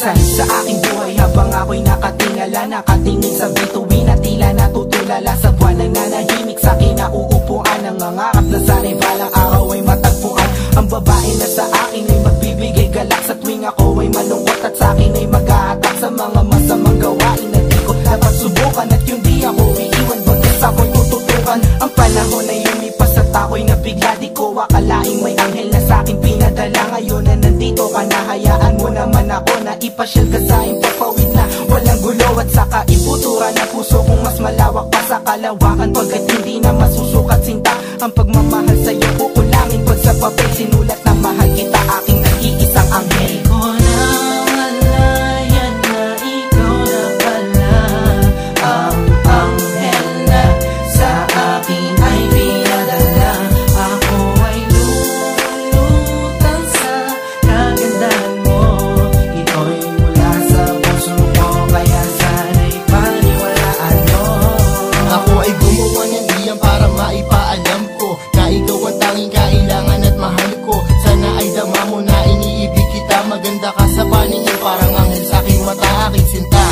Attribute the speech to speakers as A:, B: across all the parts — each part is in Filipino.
A: kalikasan sa aking buhay habang ako'y nakatingala, nakatingin sa bituin na tila natutulala sa buwan ng nanahimik sa kinauupuan. Nangangarap na sana'y balang araw ay matagpuan ang babae na sa akin ay magbibigay galak sa tuwing ako ay malungkot at sa akin ay mag-ahatak sa mga masamang gawain na di ko dapat subukan at yung di ako iiwan bagkas ako'y tututukan. Ang panahon ay lumipas at ako'y nabigla, di ko akalaing may anghel na sa akin pinadala. Ngayon na nandito ka na, hayaan mo naman ako na ipasyal ka sa impapawid na walang gulo at saka iputura na puso kong mas malawak pa sa kalawakan. Pagkat hindi na masusukat sinta ang pagmamahal sa'yo, kukulangin pag sa papel sinulat na mahal kita, aking nag-iisang anghel.
B: Ko na malayan na ikaw na pala ang anghel na sa akin ay pinadala. Ako ay lumulutang sa kagandahan mo, ito'y mula sa puso ko, kaya sana'y paniwalaan mo.
C: Ako ay gumawa ng diyan para maipaalam ko na ikaw ang tanging kailangan at mahal ko. Sana ay dama mo na iniibig kita, maganda ka sa paningin, parang anghel sa aking mata, aking sinta.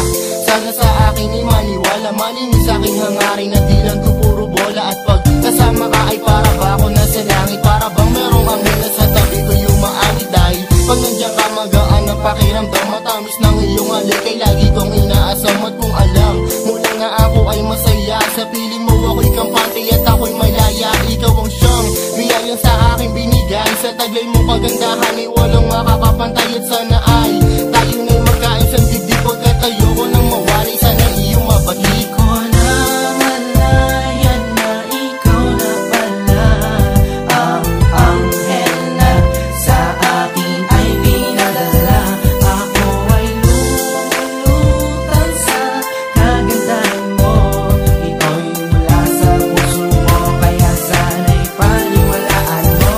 C: Sana sa akin ay maniwala, malinis sa aking hangarin na di lang to puro bola. At pag kasama ka ay para ba ako nasa langit, para bang merong anghel na sa tabi ko yung maani. Dahil pag nandiyan ka magaan ang pakiramdam, matamis ng iyong halik ay lagi kong inaasam. At kung alam mo lang na ako ay masaya sa piling mo, ako'y kampante at ako'y malaya. Ikaw ang siyang biyayang sa aking binigay, sa taglay mo kagandahan ay walang makakapantay. At sana ay tayo na'y magkain sa dibdib, pagkat ayoko nang mawalay, sana iyong mabalik.
B: Ko na malayan na ikaw na pala ang anghel na sa akin ay pinadala. Ako ay lumulutang sa kagandahan mo, ito'y mula sa puso ko, kaya sana'y paniwalaan mo.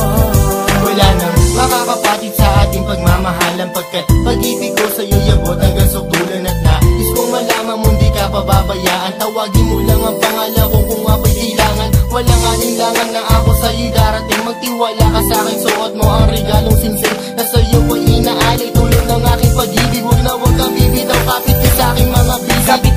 C: Wala nang makakapatid sa ating pagmamahalan, pagkat pag-ibig ko sa'yo yabot hanggang sukdulan. At nais kong malaman mo di ka pababayaan, tawagin mo lang ang pangalan ko kung ako'y kailangan. Walang alinlangan na ako sa'yo'y darating, magtiwala ka sa'kin, suot mo ang regalong singsing na sa'yo ko'y inaalay. Tulong ng aking pag-ibig, huwag na huwag kang bibitaw, kapit ka sa'king mga bisig.
A: Kapit